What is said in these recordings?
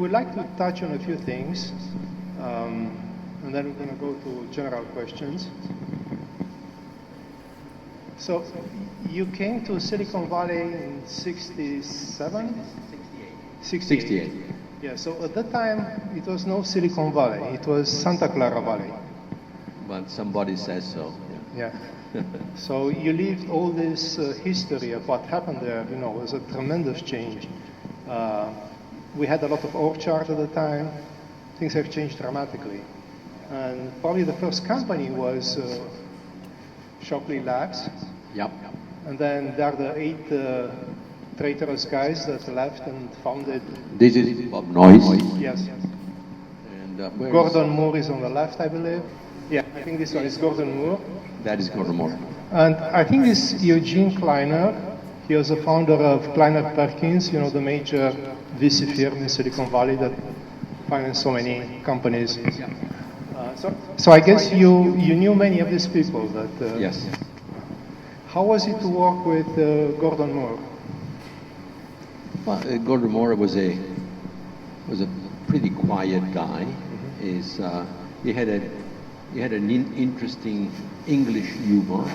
would like to touch on a few things, and then we're going to go to general questions. So, you came to Silicon Valley in 67? 68. Yeah, so at that time, it was no Silicon Valley, it was Santa Clara Valley. But somebody says so. Yeah. So you lived all this history of what happened there, you know, it was a tremendous change. We had a lot of orchards at the time. Things have changed dramatically. And probably the first company was Shockley Labs. Yep. And then there are the 8 traitorous guys that left and founded. This is Bob Noyce. Yes. And Gordon Moore is on the left, I believe. Yeah, I think this one is Gordon Moore. That is Gordon Moore. And I think this Eugene Kleiner. He was the founder of Kleiner Perkins, you know, the major VC firm in Silicon Valley that financed so many companies. So I guess you knew many of these people. That yes. How was it to work with Gordon Moore? Well, Gordon Moore was a pretty quiet guy. He had an interesting English humor,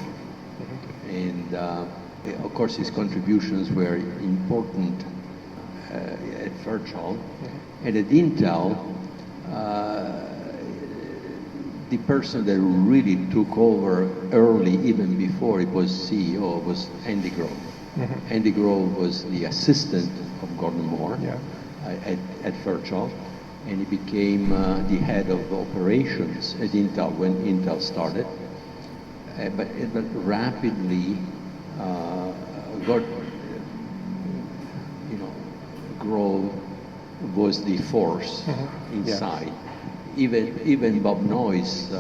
and of course his contributions were important at Fairchild, and at Intel. The person that really took over early, even before it was CEO, was Andy Grove. Andy Grove was the assistant of Gordon Moore at Fairchild, and he became the head of operations at Intel when Intel started. But rapidly, Grove was the force inside. Even Bob Noyce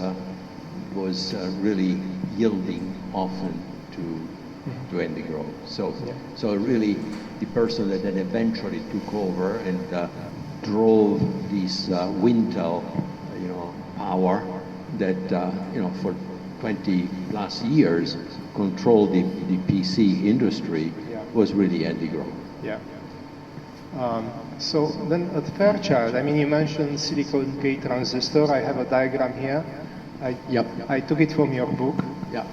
was really yielding often to Andy Grove. So really, the person that then eventually took over and drove this Wintel, power that for 20 plus years controlled the PC industry was really Andy Grove. Yeah. So then at Fairchild, I mean, you mentioned silicon gate transistor. I have a diagram here. I took it from your book. Yeah.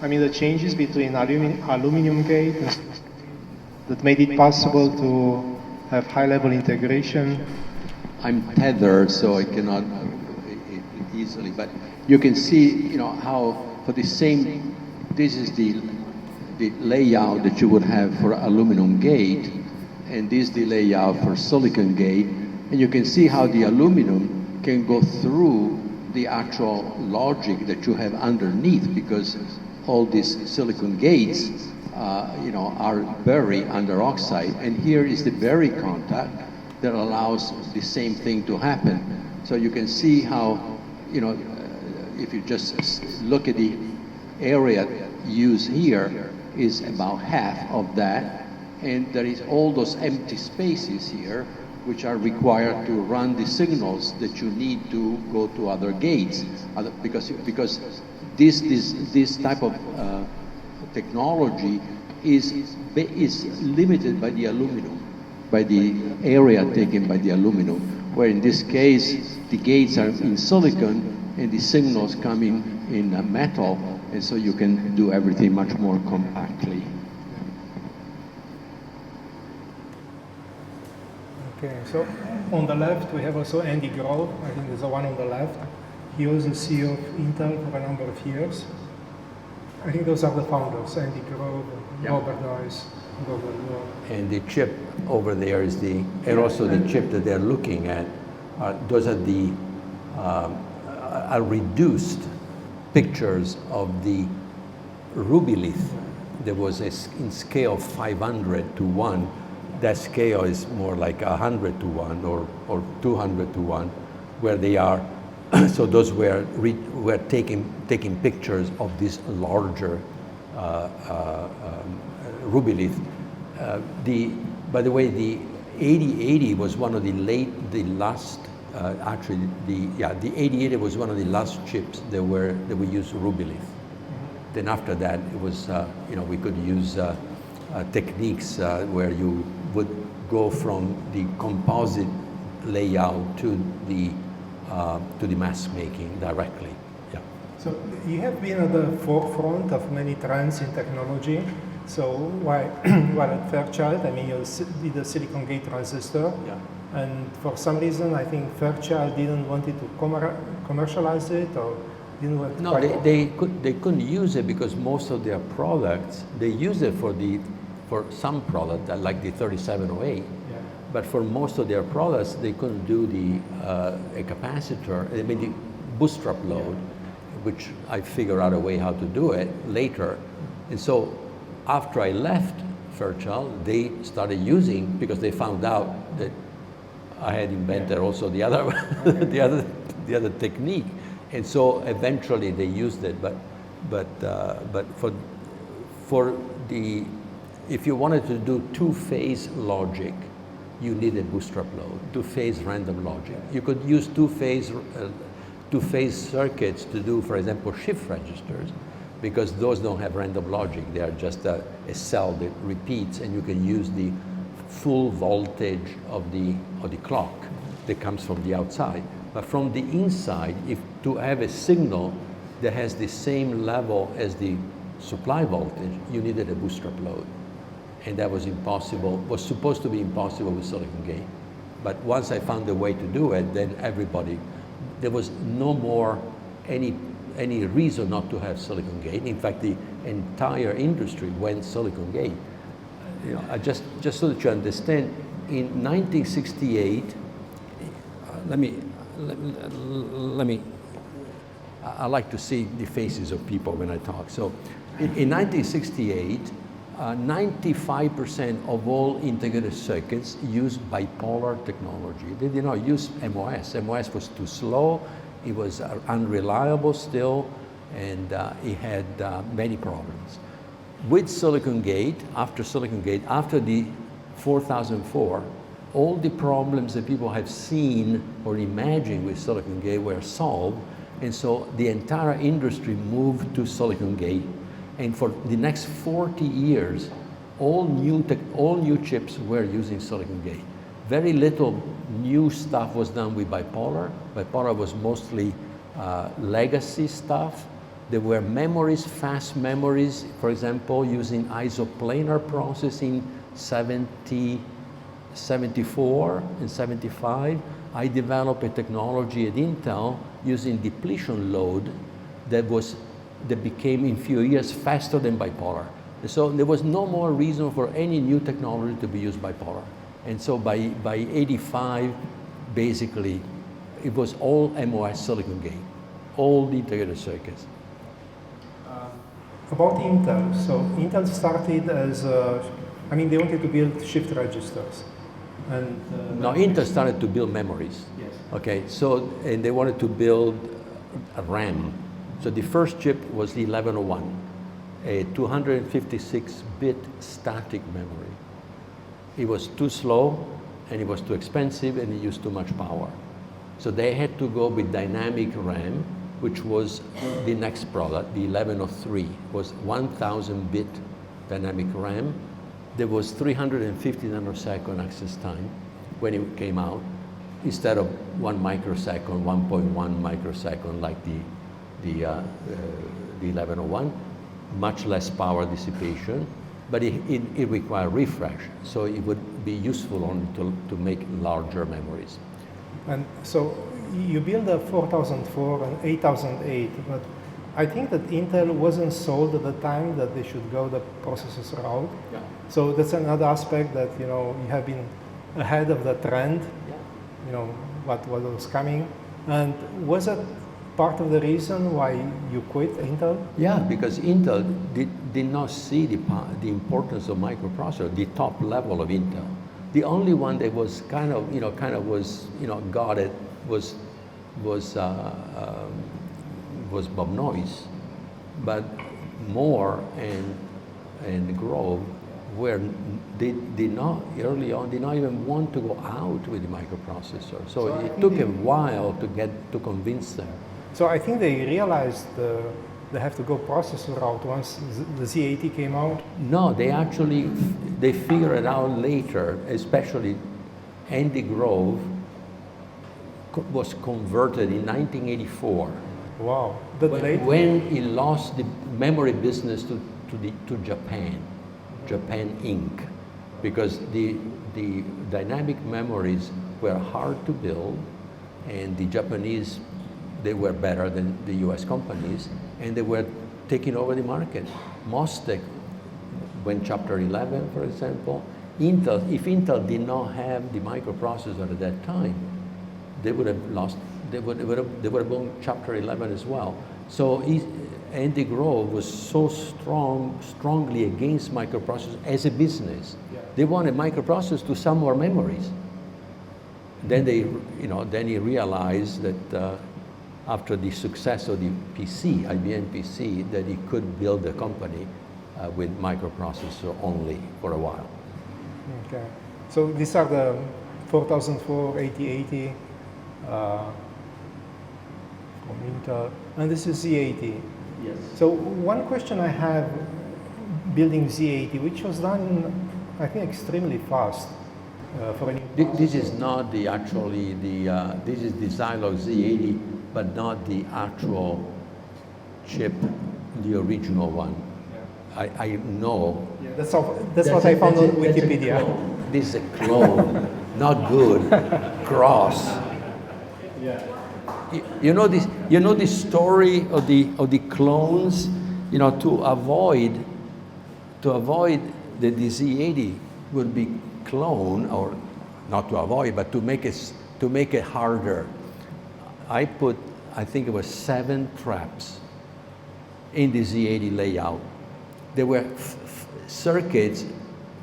I mean, the changes between aluminum gate that made it possible to have high-level integration. I'm tethered, so I cannot easily, but you can see, how for the same, this is the layout that you would have for aluminum gate, and this is the layout for silicon gate, and you can see how the aluminum can go through the actual logic that you have underneath, because all these silicon gates, are buried under oxide, and here is the buried contact that allows the same thing to happen. So you can see how, if you just look at the area used here is about half of that, and there is all those empty spaces here which are required to run the signals that you need to go to other gates, because this type of technology is limited by the aluminum, by the area taken by the aluminum, where in this case the gates are in silicon and the signals coming in metal, and so you can do everything much more compactly. Okay, so on the left we have also Andy Grove. I think there's the one on the left. He was the CEO of Intel for a number of years. I think those are the founders, Andy Grove, Robert Noyce, Gordon Moore. And the chip over there is also the chip that they're looking at. Those are the reduced pictures of the ruby lith. There was in scale 500 to 1. That scale is more like 100 to 1 or 200 to 1, where they are. So those were taking pictures of this larger ruby lith. By the way, the 8080 was one of the last 8080 was one of the last chips that we used ruby lith. Then after that, it was we could use techniques where you would go from the composite layout to the mask making directly. Yeah. So you have been at the forefront of many trends in technology. So while at Fairchild, I mean, you did the silicon gate transistor. Yeah. And for some reason, I think Fairchild didn't want it to commercialize it, or didn't want. No, they couldn't use it because most of their products, they use it for some product like the 3708. Yeah. But for most of their products, they couldn't do a capacitor, I mean the bootstrap load, which I figured out a way how to do it later. And so after I left Fairchild, they started using, because they found out that I had invented also the other, the other technique. And so eventually they used it, but for the, if you wanted to do two-phase logic, you needed bootstrap load, two-phase random logic. You could use two-phase circuits to do, for example, shift registers, because those don't have random logic. They are just a cell that repeats, and you can use the full voltage of the clock that comes from the outside. But from the inside, if to have a signal that has the same level as the supply voltage, you needed a bootstrap load. And that was impossible, was supposed to be impossible with silicon gate. But once I found a way to do it, then everybody, there was no more any reason not to have silicon gate. In fact, the entire industry went silicon gate. You know, just so that you understand, in 1968, I like to see the faces of people when I talk. So in 1968, 95% of all integrated circuits used bipolar technology. They did not use MOS. MOS was too slow, it was unreliable still, and it had many problems. With silicon gate, after the 4004, all the problems that people have seen or imagined with silicon gate were solved, and so the entire industry moved to silicon gate. And for the next 40 years, all new chips were using silicon gate. Very little new stuff was done with bipolar. Bipolar was mostly legacy stuff. There were memories, fast memories, for example, using isoplanar processing 74 and 75. I developed a technology at Intel using depletion load that became in few years faster than bipolar. And so there was no more reason for any new technology to be used bipolar. And so by 85, basically, it was all MOS silicon gate, all the integrated circuits. About Intel, so Intel started as, I mean, they wanted to build shift registers. And no, Intel started to build memories. Yes. Okay, so, and they wanted to build a RAM. So the first chip was the 1101, a 256-bit static memory. It was too slow, and it was too expensive, and it used too much power. So they had to go with dynamic RAM, which was the next product, the 1103, was 1,000-bit dynamic RAM. There was 350 nanosecond access time when it came out, instead of 1 microsecond, 1.1 microsecond like the 1101, much less power dissipation, but it required refresh, so it would be useful only to make larger memories. And so you build a 4004 and 8008, but I think that Intel wasn't sold at the time that they should go the processors route. Yeah. So that's another aspect that, you know, you have been ahead of the trend, you know, what was coming. And was that part of the reason why you quit Intel? Yeah, because Intel did not see the importance of microprocessor, the top level of Intel. The only one that was got it was Bob Noyce, but Moore and Grove did not early on even want to go out with the microprocessor. So it took a while to convince them. So I think they realized they have to go processor route once the Z80 came out? No, they figure it out later, especially Andy Grove was converted in 1984. Wow, that late? When he lost the memory business to Japan Inc., because the dynamic memories were hard to build, and the Japanese, they were better than the US companies, and they were taking over the market. Mostek went Chapter 11, for example. Intel, if Intel did not have the microprocessor at that time, they would have lost, they would have gone Chapter 11 as well. So Andy Grove was so strongly against microprocessors as a business. Yeah. They wanted microprocessors to sell more memories. Then then he realized that after the success of the PC, IBM PC, that he could build a company with microprocessor only for a while. Okay. So these are the 4004, 8080 from Intel, and this is Z80. Yes. So one question I have building Z80, which was done, I think, extremely fast for any. This is not the actually this is the Zilog Z80, but not the actual chip, the original one. Yeah. I know. Yeah, that's what I found on Wikipedia. This is a clone, not good, gross. Yeah. You know this. You know the story of the clones. To avoid that the Z80 would be cloned, or not to avoid, but to make it harder. I think it was 7 traps in the Z80 layout. There were circuits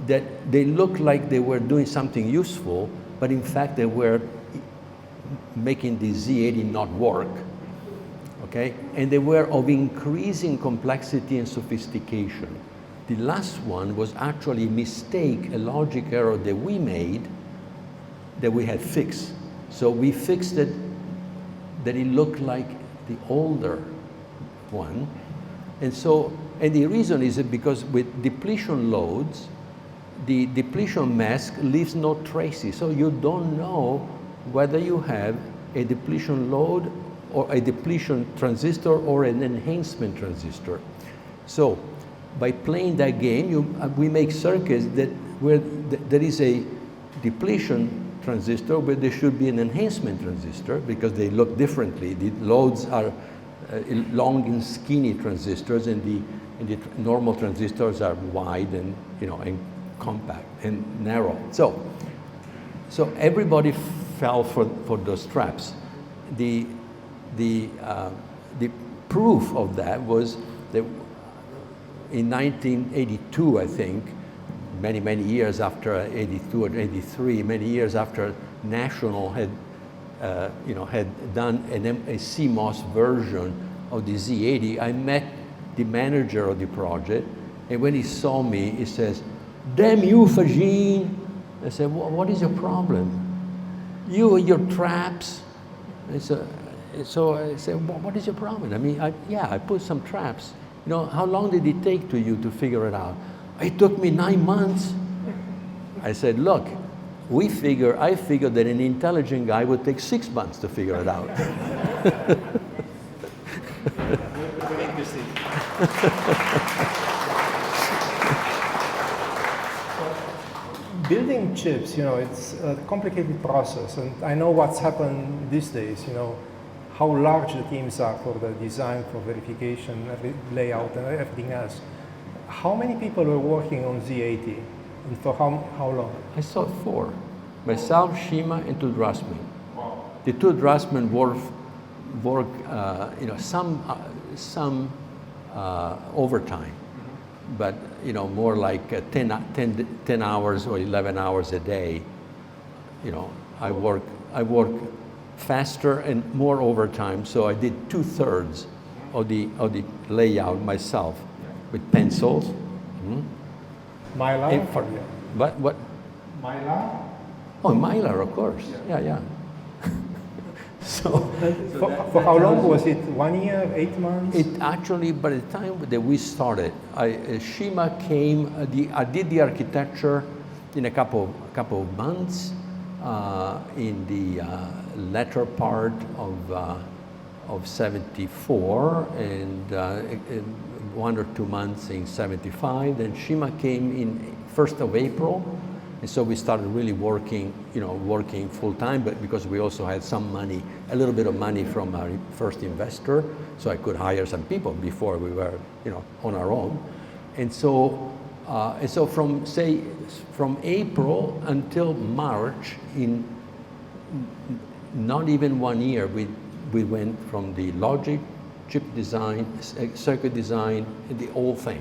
that they looked like they were doing something useful, but in fact they were making the Z80 not work, okay? And they were of increasing complexity and sophistication. The last one was actually a mistake, a logic error that we made that we had fixed. So we fixed it that it looked like the older one. And the reason is that because with depletion loads, the depletion mask leaves no traces. So you don't know whether you have a depletion load or a depletion transistor or an enhancement transistor. So by playing that game, we make circuits where there is a depletion transistor, but there should be an enhancement transistor because they look differently. The loads are long and skinny transistors, and the normal transistors are wide and and compact and narrow. So everybody fell for those traps. The proof of that was that in 1982, I think, many years after 82 or 83, many years after National had done a CMOS version of the Z80, I met the manager of the project, and when he saw me, he says, "Damn you, Faggin!" I said, "What is your problem? You and your traps." So I said, "What is your problem?" I mean, I put some traps. How long did it take to you to figure it out? It took me 9 months. I said, "Look, I figured that an intelligent guy would take 6 months to figure it out." Very interesting. Building chips, it's a complicated process, and I know what's happened these days, how large the teams are for the design, for verification, layout, and everything else. How many people were working on Z80, and for how long? I saw 4. Myself, Shima, and 2 draftsmen. Wow. The 2 draftsmen work some overtime, but more like 10 hours or 11 hours a day. I work faster and more overtime, so I did 2/3 of the layout myself with pencils. Mylar? What? Mylar? Oh, Mylar, of course. Yeah. So For how long was it? 1 year, 8 months? it actually, by the time that we started, Shima came. I did the architecture in a couple of months in the latter part of '74, and 1 or 2 months in '75. Then Shima came in 1st of April. And so we started really working full time, but because we also had some money, a little bit of money from our first investor, so I could hire some people before we were, on our own. And so from April until March, in not even 1 year, we went from the logic, chip design, circuit design, and the whole thing,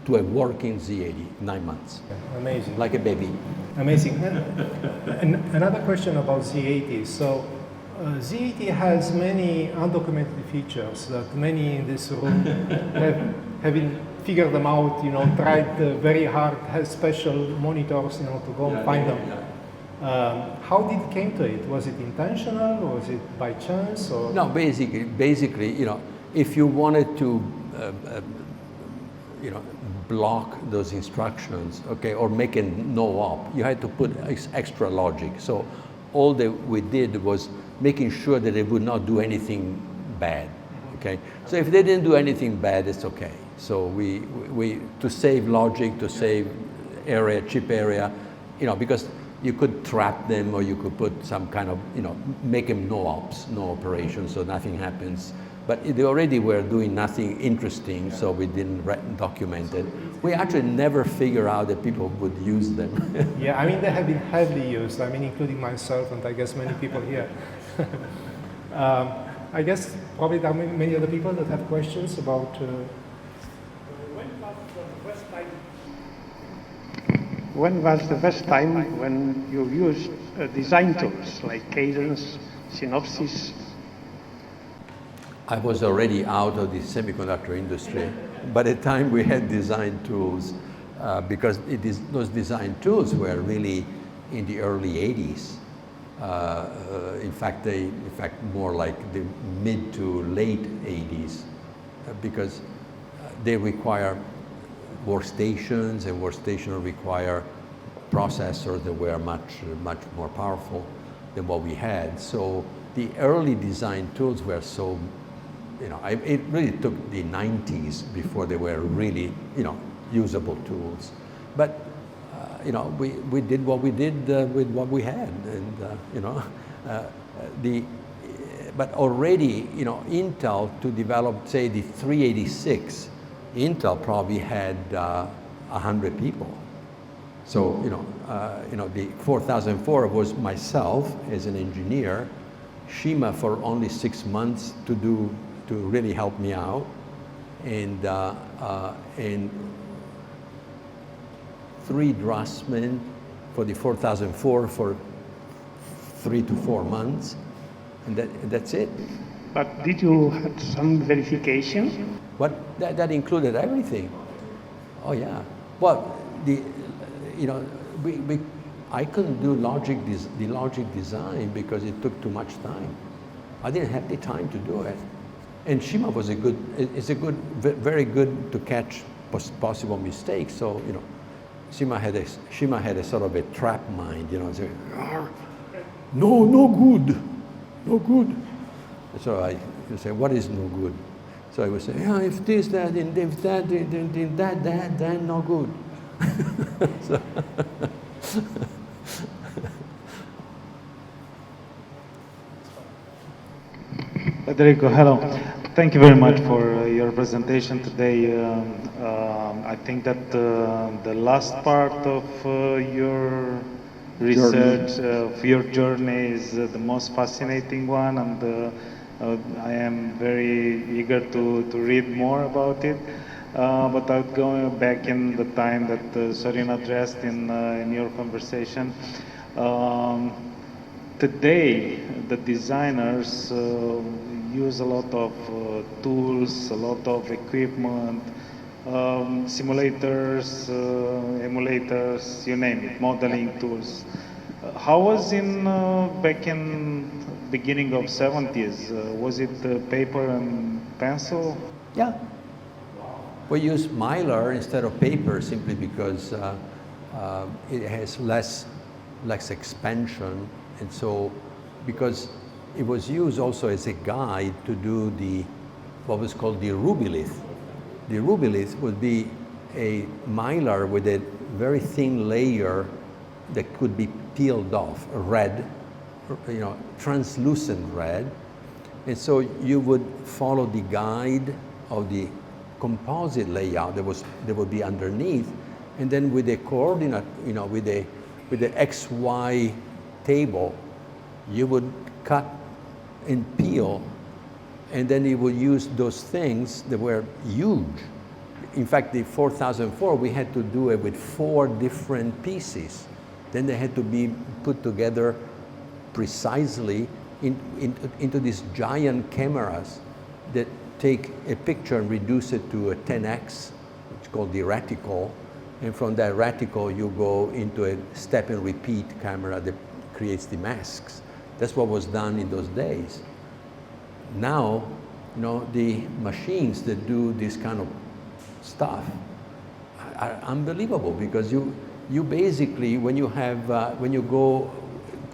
to a working Z80, 9 months. Amazing. Like a baby. Amazing. And another question about Z80. So Z80 has many undocumented features that many in this room having figured them out, tried very hard, has special monitors, to go and find them. How did it came to it? Was it intentional, or was it by chance? Or? No, basically, if you wanted to, block those instructions, okay, or make a no-op, you had to put extra logic. So all that we did was making sure that they would not do anything bad, okay? So if they didn't do anything bad, it's okay. So we to save logic, to save chip area, because you could trap them, or you could put some kind of, make them no-ops, no operations, so nothing happens. But they already were doing nothing interesting, so we didn't document it. We actually never figured out that people would use them. Yeah, they have been heavily used, including myself, and I guess many people here. I guess probably there are many other people that have questions about... When was the first time when you used design tools like Cadence, Synopsys? I was already out of the semiconductor industry. By the time we had design tools, because those design tools were really in the early '80s. In fact, more like the mid to late '80s, because they require workstations, and workstations require processors that were much more powerful than what we had. So the early design tools were so, it really took the '90s before they were really, usable tools. But, we did what we did with what we had, and, but already, Intel, to develop, say, the 386, Intel probably had 100 people. So, the 4004 was myself as an engineer, Shima for only 6 months to really help me out, and 3 draftsmen for the 4004 for 3 to 4 months, and that's it. But did you have some verification? What that included everything. Oh yeah. Well, I couldn't do the logic design because it took too much time. I didn't have the time to do it. And Shima was very good to catch possible mistakes. So Shima had a sort of a trap mind. Saying, no good. So I say, what is no good? So I would say, yeah, if this, that, and if that, then that, then no good. So Federico, hello. Thank you very much for your presentation today. I think that the last part of your research, of your journey, is the most fascinating one, and I am very eager to read more about it. But I'll go back in the time that Sorina addressed in your conversation. Today, the designers use a lot of tools, a lot of equipment, simulators, emulators, you name it, modeling tools. How was back in beginning of 70s. Was it paper and pencil? Yeah. We use mylar instead of paper simply because it has less expansion, and so because it was used also as a guide to do what was called the rubylith. The rubylith would be a mylar with a very thin layer that could be peeled off, red, translucent red. And so you would follow the guide of the composite layout that would be underneath, and then with a coordinate, with the XY table, you would cut and peel, and then you would use those things that were huge. In fact, the 4004, we had to do it with 4 different pieces. Then they had to be put together precisely into these giant cameras that take a picture and reduce it to a 10x, which is called the reticle. And from that reticle, you go into a step and repeat camera that creates the masks. That's what was done in those days. Now, the machines that do this kind of stuff are unbelievable, because you basically, when you go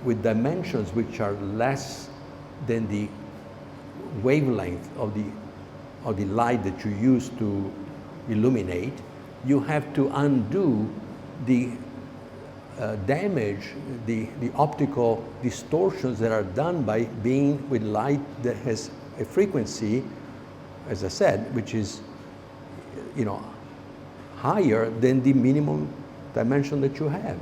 with dimensions which are less than the wavelength of the light that you use to illuminate, you have to undo the damage, the optical distortions that are done by being with light that has a frequency, as I said, which is higher than the minimum dimension that you have.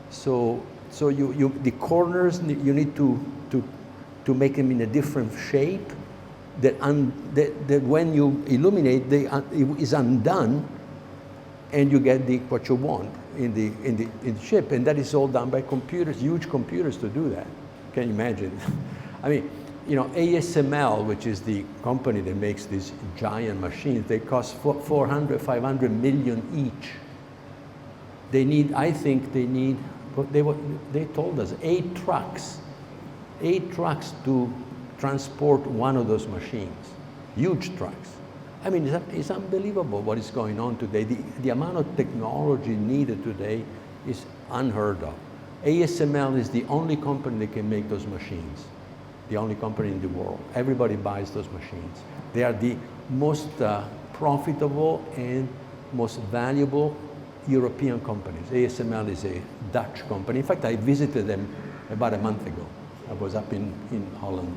So the corners, you need to make them in a different shape that when you illuminate, it is undone, and you get what you want in the chip, and that is all done by computers, huge computers to do that. Can you imagine? I mean, ASML, which is the company that makes these giant machines, they cost 400, 500 million each. They told us 8 trucks to transport one of those machines, huge trucks. I mean, it's unbelievable what is going on today. The amount of technology needed today is unheard of. ASML is the only company that can make those machines, the only company in the world. Everybody buys those machines. They are the most profitable and most valuable European companies. ASML is a Dutch company. In fact, I visited them about a month ago. I was up in Holland.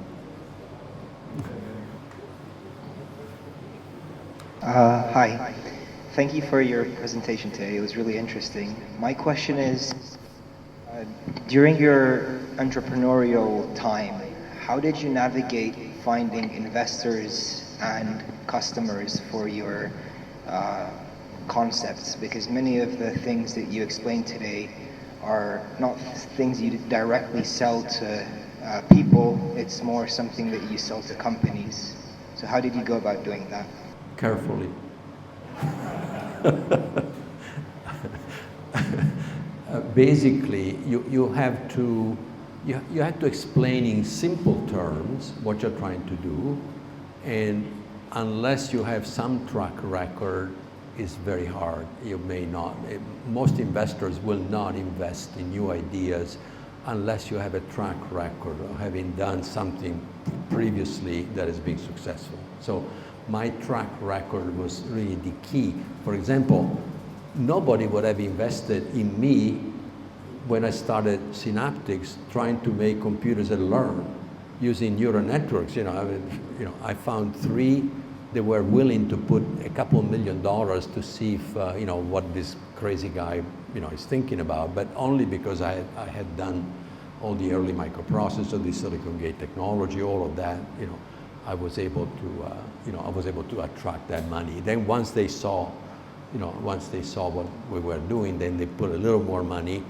Hi. Thank you for your presentation today. It was really interesting. My question is, during your entrepreneurial time, how did you navigate finding investors and customers for your concepts? Because many of the things that you explained today are not things you directly sell to people. It's more something that you sell to companies. So how did you go about doing that? Carefully. Basically, you have to explain in simple terms what you're trying to do, and unless you have some track record, it's very hard. You may not. Most investors will not invest in new ideas unless you have a track record of having done something previously that has been successful. So my track record was really the key. For example, nobody would have invested in me when I started Synaptics, trying to make computers that learn using neural networks. I found 3 that were willing to put a couple $1 million to see if what this crazy guy is thinking about, but only because I had done all the early microprocessor, the silicon gate technology, all of that. I was able to attract that money. Then once they saw what we were doing, then they put a little more money.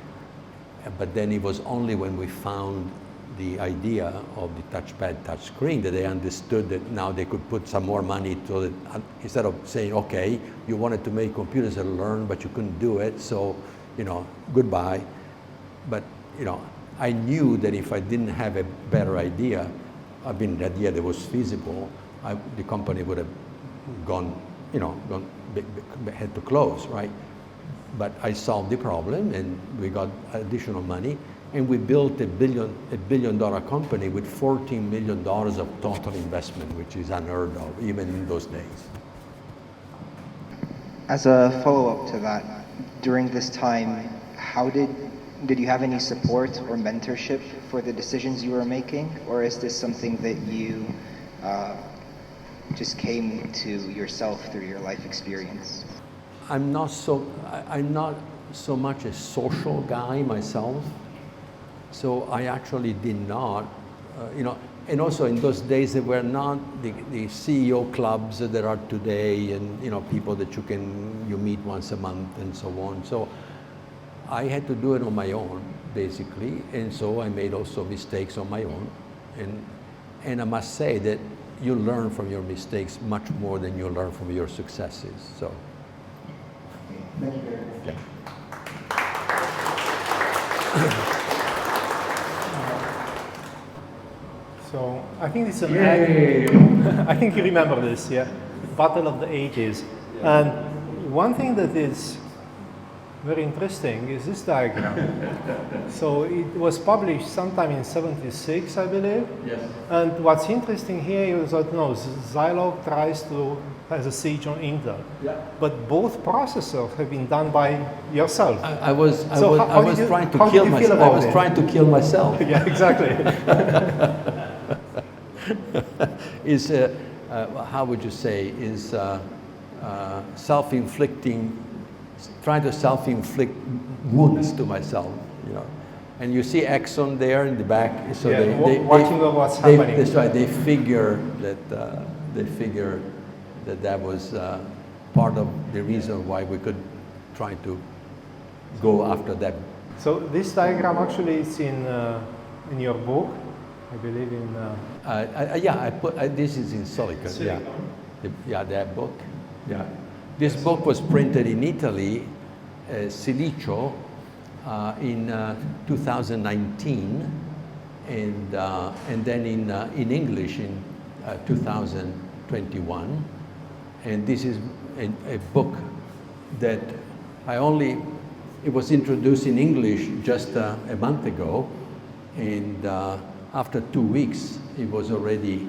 But then it was only when we found the idea of the touchpad touchscreen that they understood that now they could put some more money, so that instead of saying, okay, you wanted to make computers that learn, but you couldn't do it, so goodbye. But I knew that if I didn't have a better idea, I mean, the idea that was feasible, the company would have gone, had to close, right? But I solved the problem, and we got additional money, and we built a billion dollar company with $14 million of total investment, which is unheard of, even in those days. As a follow-up to that, during this time, did you have any support or mentorship for the decisions you were making, or is this something that you just came to yourself through your life experience? I'm not so much a social guy myself, so I actually did not, and also in those days there were not the CEO clubs that there are today, and people that you meet once a month and so on. So I had to do it on my own, basically, and so I made also mistakes on my own, and I must say that you learn from your mistakes much more than you learn from your successes. So. Thank you very much. Yeah. So I think it's an I think you remember this, yeah? Battle of the Ages. And one thing that is very interesting is this diagram. So it was published sometime in '76, I believe. Yes. And what's interesting here is that Zilog tries to has a siege on Intel. Yeah. But both processors have been done by yourself. I was trying to how kill did you feel myself. I about was it? trying to kill myself. Yeah, exactly. Is how would you say, is self-inflicting, trying to self-inflict wounds to myself, And you see Exxon there in the back, so yeah, watching what's happening. That's right. They figure that was part of the reason why we could try to go after that. So this diagram actually is in your book, I believe in. I put this is in Silicon. Yeah, that book. Yeah, this book was printed in Italy, Silicio, in 2019, and then in English in 2021, and this is a book that it was introduced in English just a month ago, and after 2 weeks it was already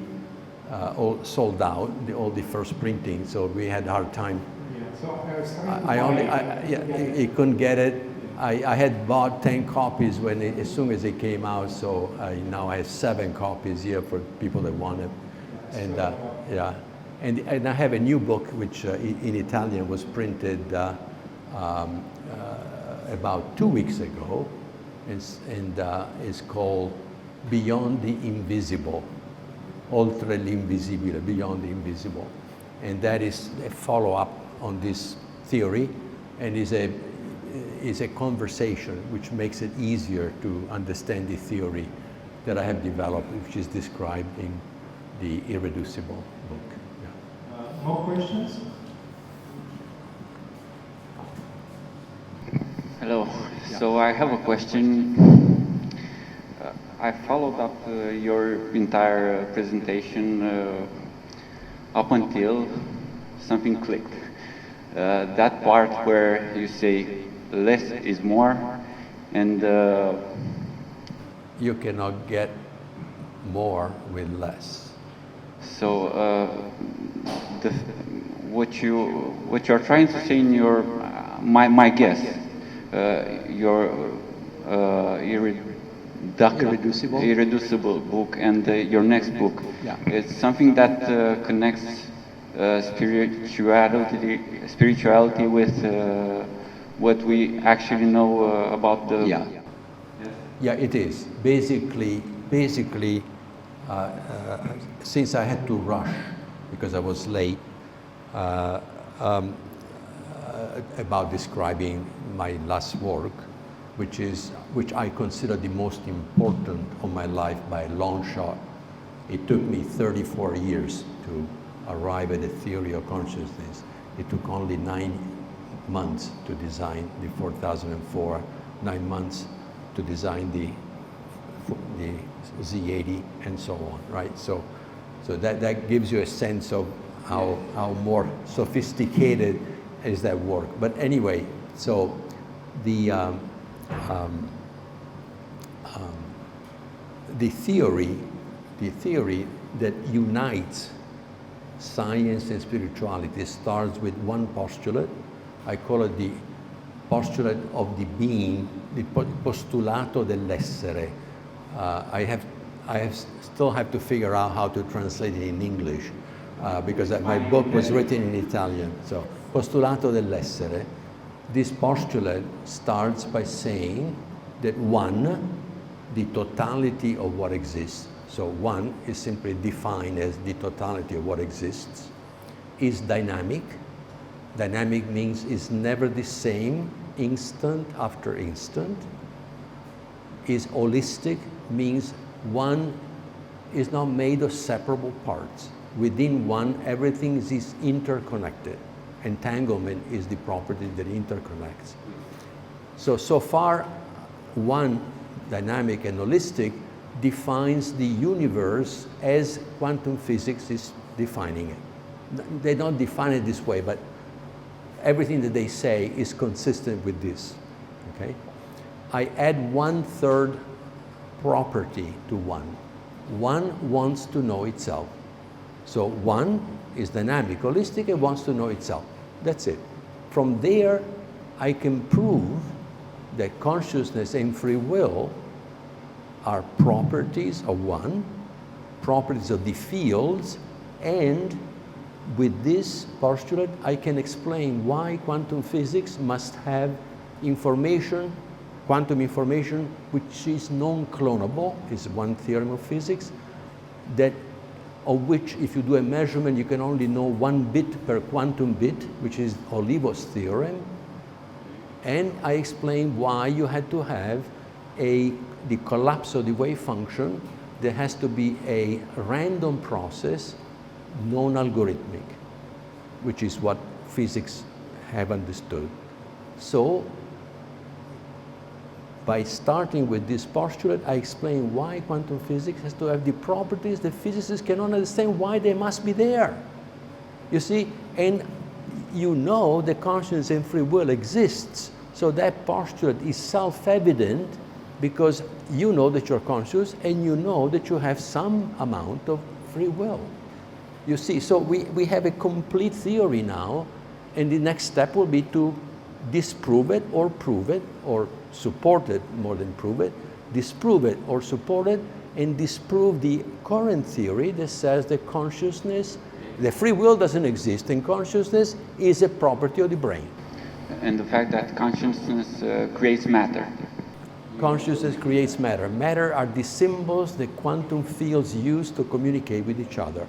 all sold out, all the first printing, so we had a hard time. He couldn't get it. I had bought 10 copies as soon as it came out, so now I have 7 copies here for people that want it. And and I have a new book which in Italian was printed about 2 weeks ago, and it's called Beyond the Invisible, Oltre l'invisibile, Beyond the Invisible, and that is a follow-up on this theory, and is a conversation which makes it easier to understand the theory that I have developed, which is described in the Irreducible book. Yeah. More questions? Hello. So I have a question. I followed up your entire presentation up until something clicked. That part where you say less is more, and you cannot get more with less. So what you're trying to say in your my guess, your irreducible book and your next book, it's something that connects spirituality with what we actually know about the. Yeah, it is basically. Since I had to rush because I was late about describing my last work, which I consider the most important of my life by a long shot. It took me 34 years to arrive at a theory of consciousness. It took only 9 months to design the 4004, 9 months to design the the Z80 and so on, right? So that gives you a sense of how more sophisticated is that work. But anyway, so the theory that unites science and spirituality starts with one postulate. I call it the postulate of the being, the postulato dell'essere. I still have to figure out how to translate it in English because my book was written in Italian. So, postulato dell'essere. This postulate starts by saying that one, the totality of what exists, so one is simply defined as the totality of what exists, is dynamic. Dynamic means it's never the same instant after instant. Is holistic, means one is not made of separable parts. Within one, everything is interconnected. Entanglement is the property that interconnects. So far, one, dynamic and holistic, defines the universe as quantum physics is defining it. They don't define it this way, but everything that they say is consistent with this, okay? I add 1/3 property to one. One wants to know itself. So one is dynamic, holistic, and wants to know itself. That's it. From there, I can prove that consciousness and free will are properties of one, properties of the fields, and with this postulate, I can explain why quantum physics must have information, quantum information, which is non-clonable, is one theorem of physics, of which if you do a measurement, you can only know 1 bit per quantum bit, which is Olivo's theorem. And I explain why you had to have the collapse of the wave function. There has to be a random process, non-algorithmic, which is what physics have understood. So, by starting with this postulate, I explain why quantum physics has to have the properties that physicists cannot understand why they must be there. You see, and you know that consciousness and free will exists. So that postulate is self-evident because you know that you're conscious and you know that you have some amount of free will. You see, so we have a complete theory now, and the next step will be to disprove it or prove it, or support it more than prove it, disprove it or support it, and disprove the current theory that says that consciousness, the free will doesn't exist, and consciousness is a property of the brain. And the fact that consciousness creates matter. Consciousness creates matter. Matter are the symbols that quantum fields use to communicate with each other.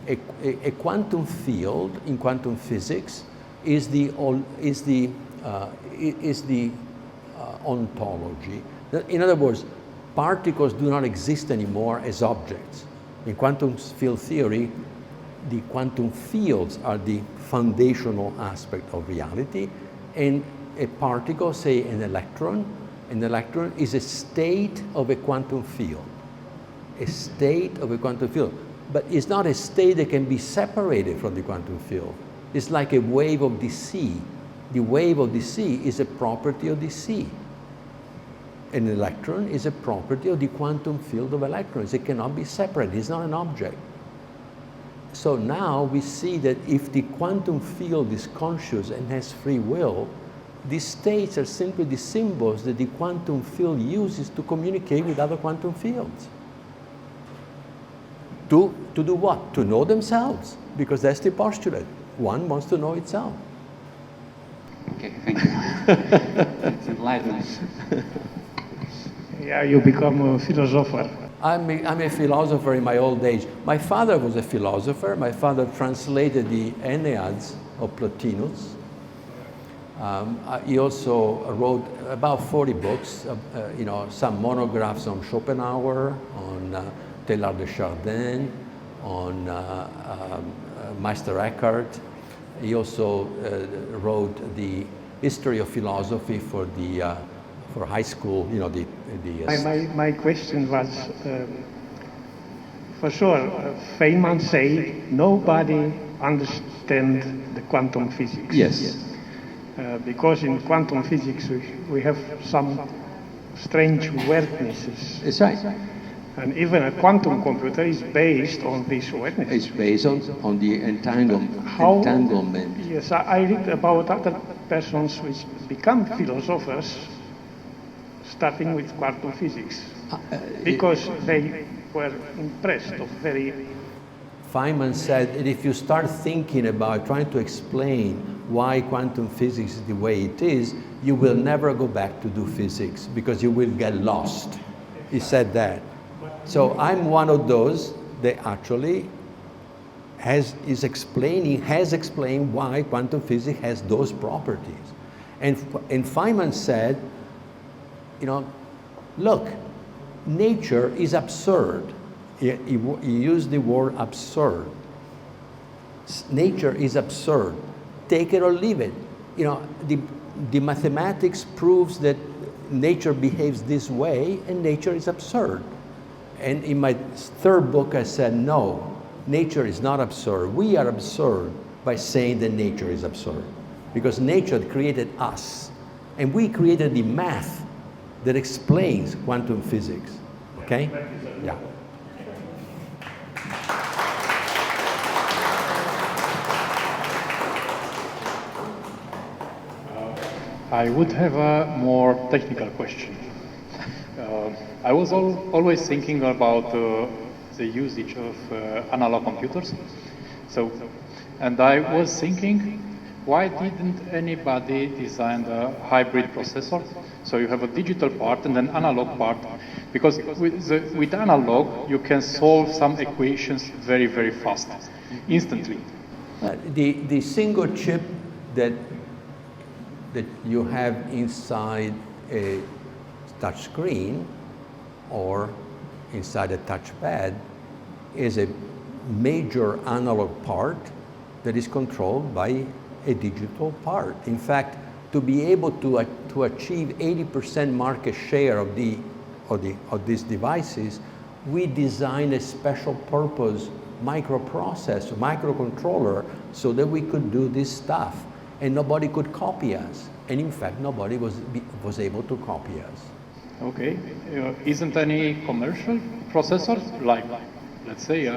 A quantum field in quantum physics is the ontology. In other words, particles do not exist anymore as objects. In quantum field theory, the quantum fields are the foundational aspect of reality, and a particle, say an electron is a state of a quantum field. A state of a quantum field. But it's not a state that can be separated from the quantum field. It's like a wave of the sea. The wave of the sea is a property of the sea. An electron is a property of the quantum field of electrons. It cannot be separated. It's not an object. So now we see that if the quantum field is conscious and has free will, these states are simply the symbols that the quantum field uses to communicate with other quantum fields. To do what? To know themselves, because that's the postulate. One wants to know itself. Okay, thank you. It's enlightening. Yeah, you become a philosopher. I'm a philosopher in my old age. My father was a philosopher. My father translated the Enneads of Plotinus. He also wrote about 40 books, some monographs on Schopenhauer, on Teilhard de Chardin, on Meister Eckhart. He also wrote the history of philosophy for for high school, you know, My question was, for sure, Feynman said nobody understands the quantum physics. Yes. Because in quantum physics we have some strange weirdnesses. It's right. And even a quantum computer is based on these weirdnesses. It's based on the entanglement. Yes, I read about other persons which become philosophers starting with quantum physics because they were impressed of very... Feynman said that if you start thinking about trying to explain why quantum physics is the way it is, you will never go back to do physics because you will get lost. He said that. So I'm one of those that actually has explained why quantum physics has those properties. And Feynman said, you know, look, nature is absurd. He used the word absurd. Nature is absurd. Take it or leave it. You know, the mathematics proves that nature behaves this way and nature is absurd. And in my third book I said, no, nature is not absurd. We are absurd by saying that nature is absurd. Because nature created us. And we created the math that explains quantum physics. Okay? Yeah. I would have a more technical question. I was always thinking about the usage of analog computers. And I was thinking, why didn't anybody design the hybrid processor? So you have a digital part and an analog part, because with analog you can solve some equations very, very fast, instantly. The single chip that you have inside a touch screen or inside a touchpad is a major analog part that is controlled by a digital part. In fact, to be able to achieve 80% market share of these devices, we designed a special purpose microprocessor, microcontroller, so that we could do this stuff. And nobody could copy us. And in fact, nobody was able to copy us. Okay. Isn't any commercial processor, like, let's say,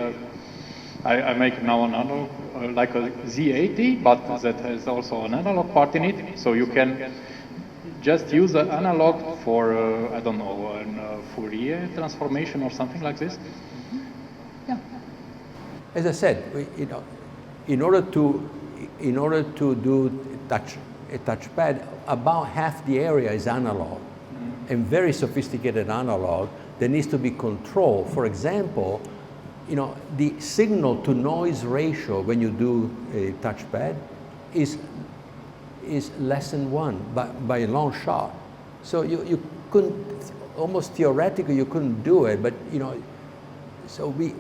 I make now an analog, like a Z80, but that has also an analog part in it. So you can just use the analog for, I don't know, a Fourier transformation or something like this? Yeah. As I said, in order to do a touchpad, about half the area is analog, and very sophisticated analog that needs to be controlled. For example, the signal to noise ratio when you do a touchpad is less than 1 by a long shot. So you couldn't, almost theoretically you couldn't do it, but so we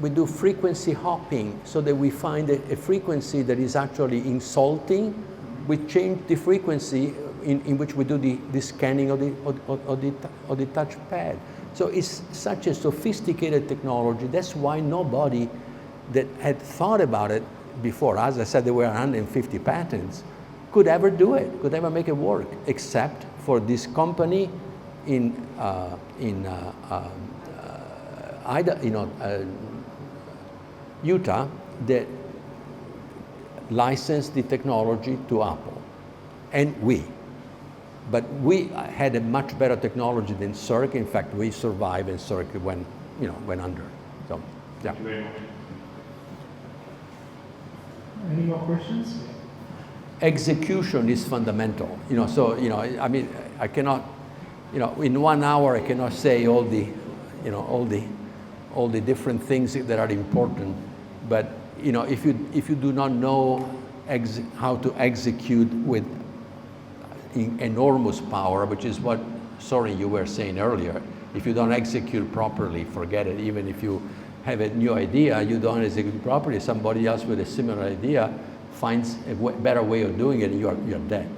do frequency hopping so that we find a frequency that is actually insulting. We change the frequency in which we do the scanning of the touchpad. So it's such a sophisticated technology. That's why nobody that had thought about it before, as I said, there were 150 patents, could ever do it, could ever make it work, except for this company in Utah that licensed the technology to Apple, and we. But we had a much better technology than CERC. In fact, we survived, and CERC went under. So, yeah. Thank you very much. Any more questions? Execution is fundamental. I mean, I cannot, in 1 hour I cannot say all the different things that are important. But if you do not know how to execute with enormous power, which is what, sorry, you were saying earlier, if you don't execute properly, forget it. Even if you have a new idea, you don't execute properly, somebody else with a similar idea finds a better way of doing it, and you're dead.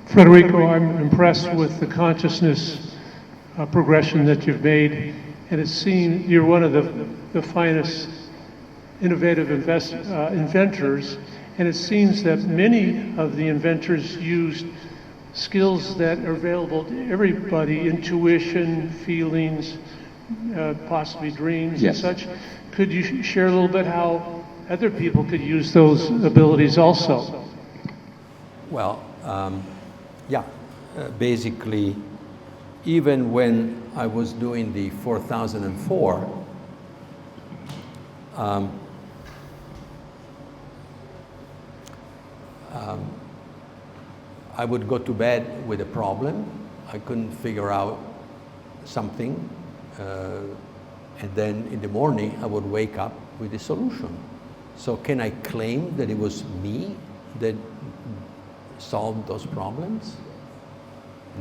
Federico, I'm impressed with the consciousness progression that you've made, and it seems you're one of the finest innovative inventors, and it seems that many of the inventors used skills that are available to everybody, intuition, feelings, possibly dreams Yes. and such. Could you share a little bit how other people could use those abilities also? Well, yeah, basically, even when I was doing the 4004, I would go to bed with a problem. I couldn't figure out something, and then in the morning I would wake up with a solution. So can I claim that it was me that solved those problems?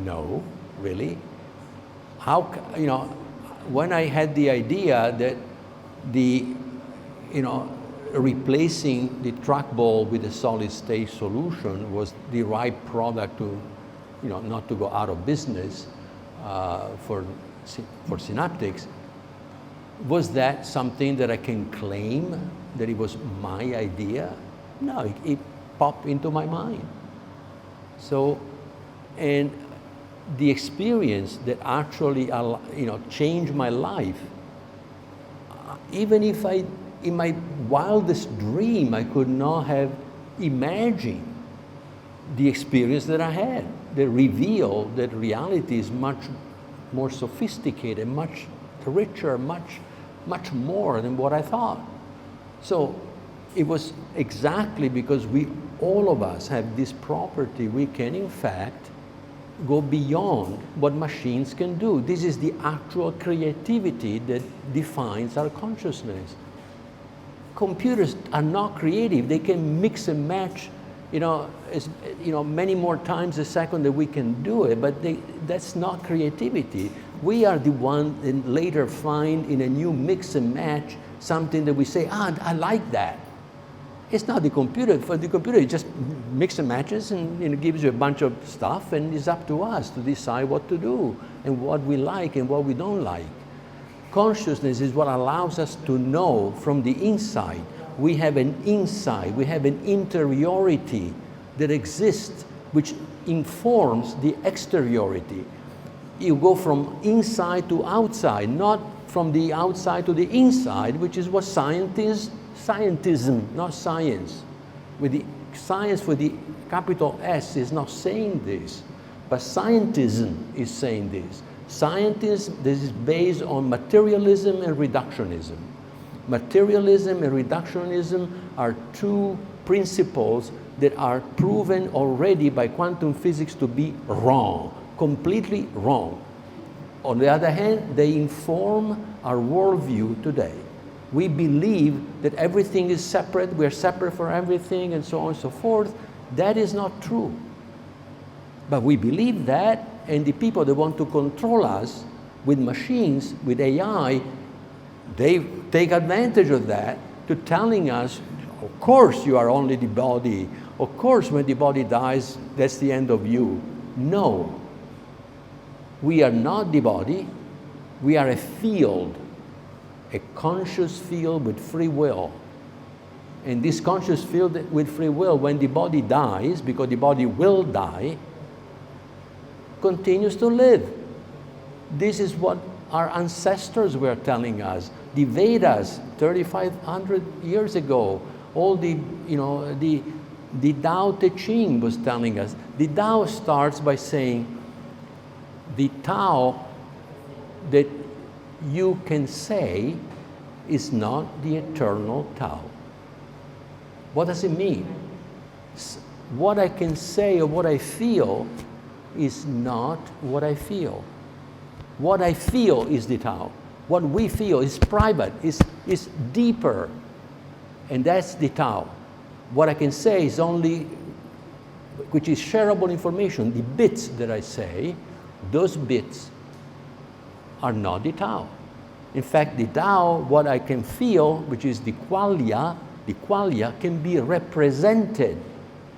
No, really. How, you know, when I had the idea that replacing the trackball with a solid state solution was the right product to, not to go out of business for synaptics, was that something that I can claim that it was my idea? No, it popped into my mind. So, and the experience that actually, changed my life, even if in my wildest dream, I could not have imagined the experience that I had, that revealed that reality is much more sophisticated, much richer, much more than what I thought. So it was exactly because all of us have this property, we can in fact go beyond what machines can do. This is the actual creativity that defines our consciousness. Computers are not creative. They can mix and match, many more times a second that we can do it, but that's not creativity. We are the one that later find in a new mix and match something that we say, I like that. It's not the computer. For the computer, it just mix and matches and it gives you a bunch of stuff, and it's up to us to decide what to do and what we like and what we don't like. Consciousness is what allows us to know from the inside. We have an insight, we have an interiority that exists, which informs the exteriority. You go from inside to outside, not from the outside to the inside, which is what scientism, not science. With the science with the capital S is not saying this, but scientism is saying this. Scientism, this is based on materialism and reductionism. Materialism and reductionism are two principles that are proven already by quantum physics to be wrong, completely wrong. On the other hand, they inform our worldview today. We believe that everything is separate, we're separate from everything, and so on and so forth. That is not true. But we believe that, and the people that want to control us with machines, with AI, they take advantage of that to telling us, of course you are only the body. Of course when the body dies, that's the end of you. No. We are not the body. We are a field, a conscious field with free will. And this conscious field with free will, when the body dies, because the body will die, continues to live. This is what our ancestors were telling us. The Vedas, 3,500 years ago, all the Tao Te Ching was telling us. The Tao starts by saying, the Tao that you can say is not the eternal Tao. What does it mean? What I can say or what I feel is not what I feel. What I feel is the Tao. What we feel is private, is deeper, and that's the Tao. What I can say is only, which is shareable information, the bits that I say, those bits are not the Tao. In fact, the Tao, what I can feel, which is the qualia can be represented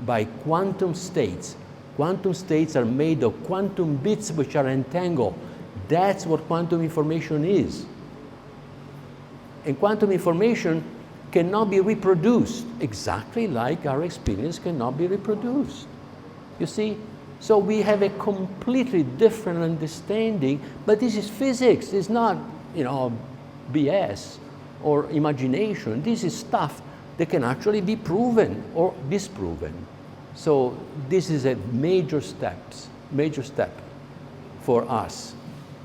by quantum states. Quantum states are made of quantum bits which are entangled. That's what quantum information is. And quantum information cannot be reproduced, exactly like our experience cannot be reproduced. You see? So we have a completely different understanding, but this is physics. It's not, BS or imagination. This is stuff that can actually be proven or disproven. So this is a major step for us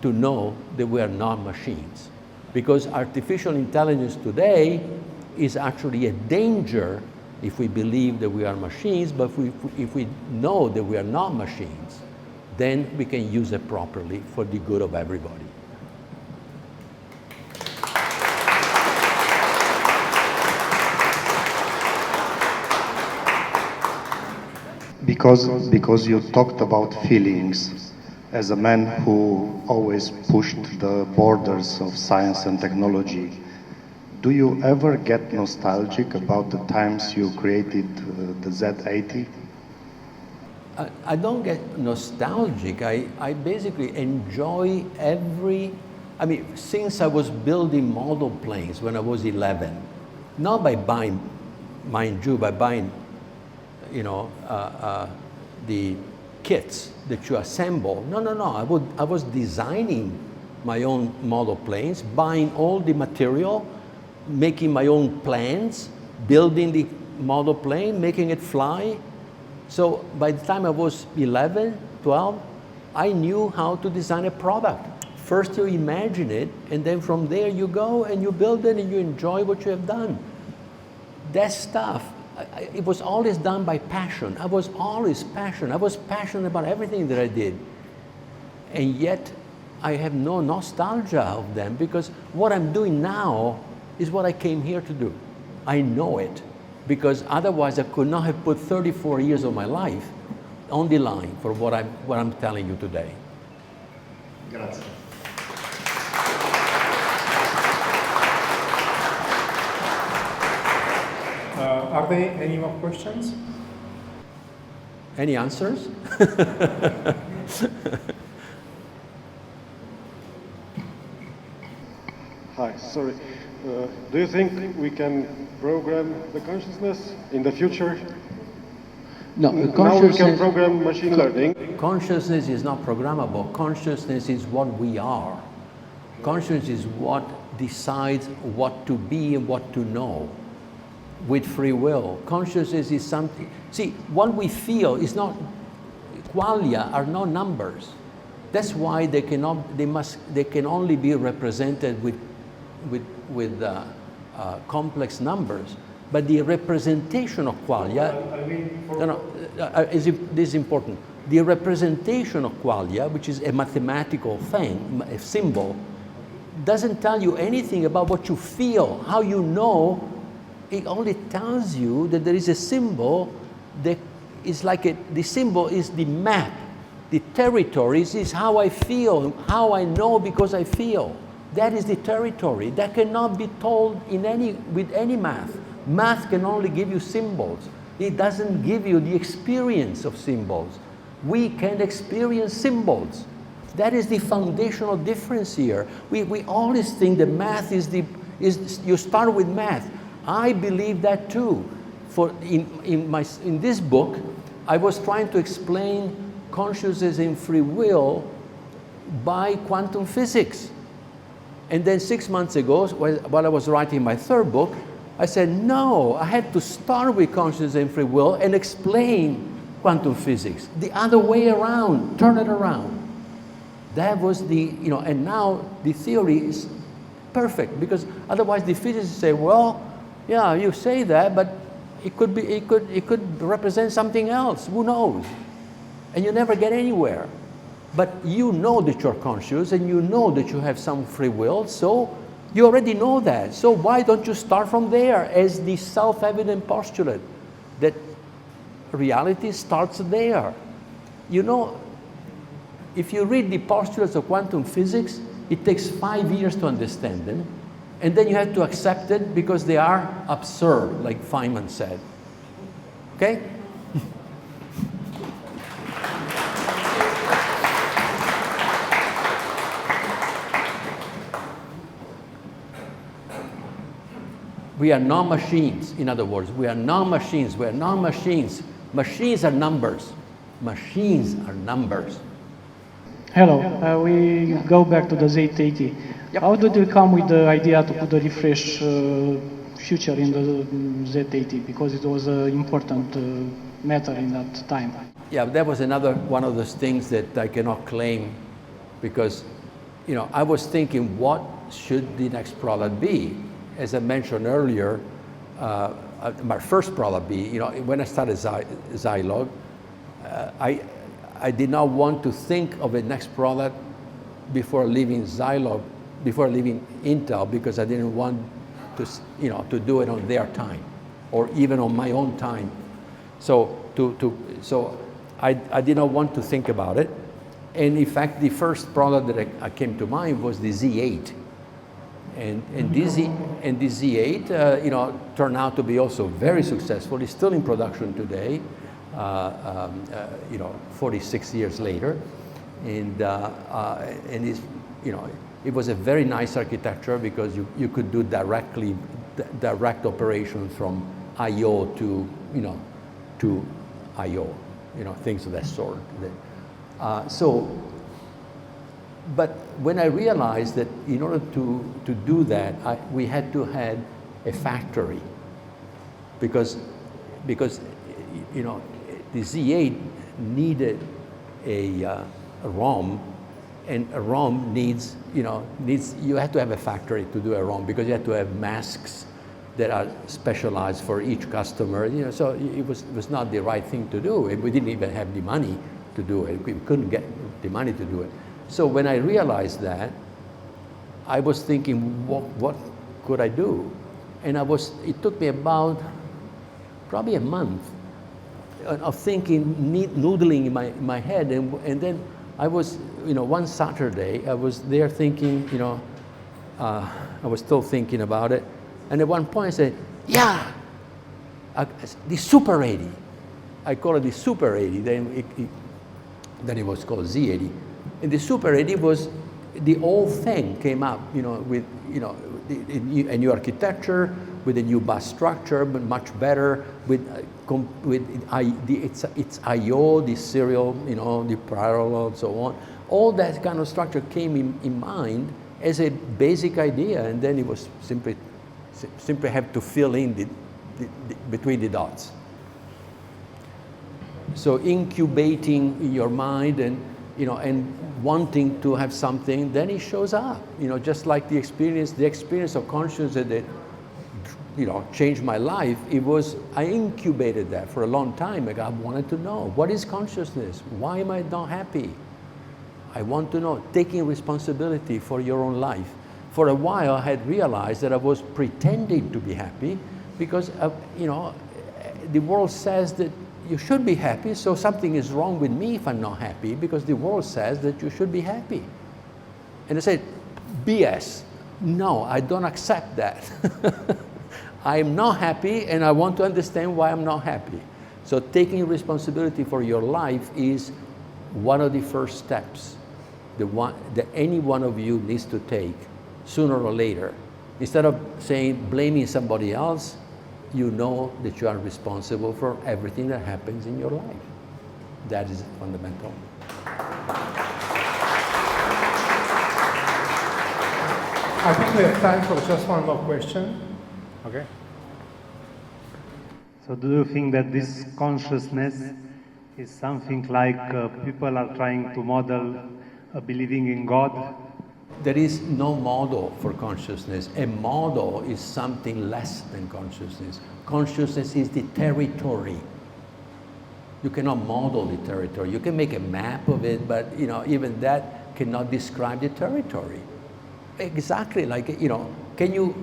to know that we are not machines. Because artificial intelligence today is actually a danger if we believe that we are machines, but if we know that we are not machines, then we can use it properly for the good of everybody. Because you talked about feelings, as a man who always pushed the borders of science and technology, do you ever get nostalgic about the times you created the Z80? I don't get nostalgic. I basically enjoy since I was building model planes when I was 11, not by buying, mind you, by buying, the kits that you assemble. No. I was designing my own model planes, buying all the material, making my own plans, building the model plane, making it fly. So by the time I was 11, 12, I knew how to design a product. First you imagine it, and then from there you go and you build it and you enjoy what you have done. That stuff, it was always done by passion. I was always passionate. I was passionate about everything that I did. And yet I have no nostalgia of them, because what I'm doing now is what I came here to do. I know it, because otherwise I could not have put 34 years of my life on the line for what I'm telling you today. Grazie. Are there any more questions? Any answers? Hi, sorry. Do you think we can program the consciousness in the future? No, now we can program machine learning. Consciousness is not programmable. Consciousness is what we are. Consciousness is what decides what to be and what to know with free will. Consciousness is something. See, what we feel is not, qualia are not numbers. That's why they can only be represented with complex numbers. But the representation of qualia, this is important. The representation of qualia, which is a mathematical thing, a symbol, doesn't tell you anything about what you feel, how you know. It only tells you that there is a symbol that is like the symbol is the map. The territories is how I feel, how I know because I feel. That is the territory. That cannot be told with any math. Math can only give you symbols. It doesn't give you the experience of symbols. We can experience symbols. That is the foundational difference here. We always think that math is you start with math. I believe that too. In this book, I was trying to explain consciousness and free will by quantum physics. And then 6 months ago, while I was writing my third book, I said, no, I had to start with consciousness and free will and explain quantum physics. The other way around, turn it around. That was and now the theory is perfect, because otherwise the physicists say, well, yeah, you say that, but it could represent something else. Who knows? And you never get anywhere. But you know that you're conscious and you know that you have some free will, so you already know that. So why don't you start from there as the self-evident postulate that reality starts there? If you read the postulates of quantum physics, it takes 5 years to understand them. And then you have to accept it because they are absurd, like Feynman said. Okay? We are not machines, in other words. We are not machines. We are not machines. Machines are numbers. Machines are numbers. Hello, we go back to the Z80. Yep. How did you come with the idea to put the refresh feature in the Z80? Because it was an important matter in that time. Yeah, that was another one of those things that I cannot claim because, you know, I was thinking, what should the next product be? As I mentioned earlier, my first product be, you know, when I started Zilog, I did not want to think of a next product before leaving Zilog, before leaving Intel, because I didn't want to, you know, to do it on their time or even on my own time. So I did not want to think about it. And in fact, the first product that I came to mind was the Z8. And this Z8, you know, turned out to be also very successful. It's still in production today, you know, 46 years later, and it's, you know, it was a very nice architecture because you could do direct operation from I/O to, you know, to I/O, you know, things of that sort. But when I realized that in order to do that, we had to have a factory because you know, the Z8 needed a ROM, and a ROM needs, you have to have a factory to do a ROM because you have to have masks that are specialized for each customer. You know, so it was not the right thing to do. We didn't even have the money to do it. We couldn't get the money to do it. So when I realized that, I was thinking, what could I do? And it took me about probably a month of thinking, noodling in my head, and then I was, you know, one Saturday, I was there thinking, you know, I was still thinking about it, and at one point I said, yeah, the Super 80. I call it the Super 80, then it was called Z80. And the Super 80 was, the whole thing came up, you know, with, you know, a new architecture, with a new bus structure, but much better, with its I/O, the serial, you know, the parallel, and so on. All that kind of structure came in mind as a basic idea, and then it was simply have to fill in between the dots. So incubating in your mind and, you know, and wanting to have something, then it shows up. You know, just like the experience of consciousness that, you know, changed my life. I incubated that for a long time. Like, I wanted to know, what is consciousness? Why am I not happy? I want to know, taking responsibility for your own life. For a while, I had realized that I was pretending to be happy because, you know, the world says that you should be happy, so something is wrong with me if I'm not happy, because the world says that you should be happy. And I said, BS. No, I don't accept that. I'm not happy, and I want to understand why I'm not happy. So taking responsibility for your life is one of the first steps that any one of you needs to take sooner or later. Instead of saying, blaming somebody else, you know that you are responsible for everything that happens in your life. That is fundamental. I think we have time for just one more question. Okay. So do you think that this consciousness is something like people are trying to model believing in God? There is no model for consciousness. A model is something less than consciousness. Consciousness is the territory. You cannot model the territory. You can make a map of it, but, you know, even that cannot describe the territory. Exactly like, you know, can you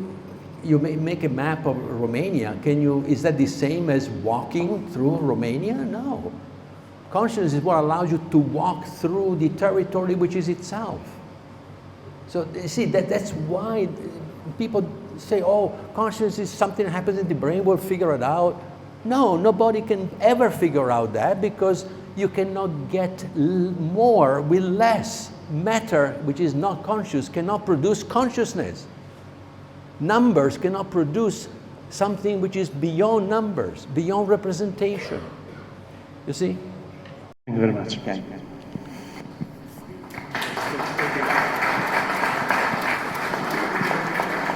may make a map of Romania. Is that the same as walking through Romania? No. Consciousness is what allows you to walk through the territory which is itself. So you see, that's why people say, oh, consciousness is something that happens in the brain, we'll figure it out. No, nobody can ever figure out that, because you cannot get more with less. Matter, which is not conscious, cannot produce consciousness. Numbers cannot produce something which is beyond numbers, beyond representation. You see? Thank you very much. Okay.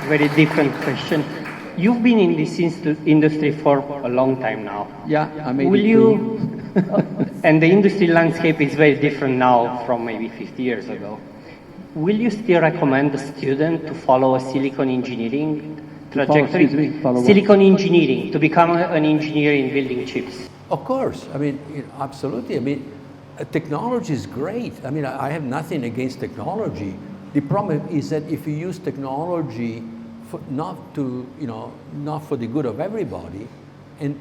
Very different question. You've been in this industry for a long time now. Yeah, I made Will it you, and the industry landscape is very different now from maybe 50 years ago. Will you still recommend the student to follow a silicon engineering trajectory? Silicon engineering, to become an engineer in building chips? Of course. I mean, absolutely. I mean, technology is great. I mean, I have nothing against technology. The problem is that if you use technology not for the good of everybody, and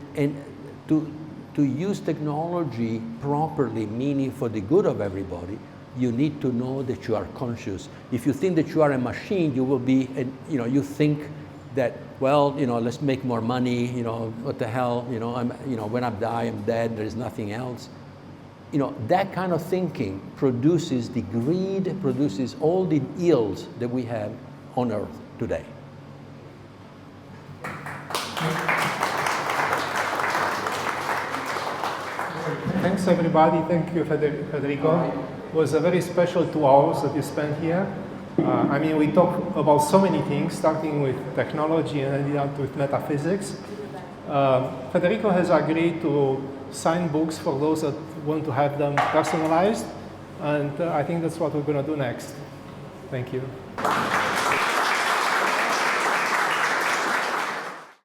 to use technology properly, meaning for the good of everybody, you need to know that you are conscious. If you think that you are a machine, you will be, you think that, well, let's make more money, what the hell, when I die, I'm dead, there is nothing else. That kind of thinking produces the greed, produces all the ills that we have on earth today. Thanks everybody. Thank you, Federico. It was a very special 2 hours that you spent here. I mean, we talked about so many things, starting with technology and ending up with metaphysics. Federico has agreed to sign books for those that want to have them personalized, and I think that's what we're going to do next. Thank you.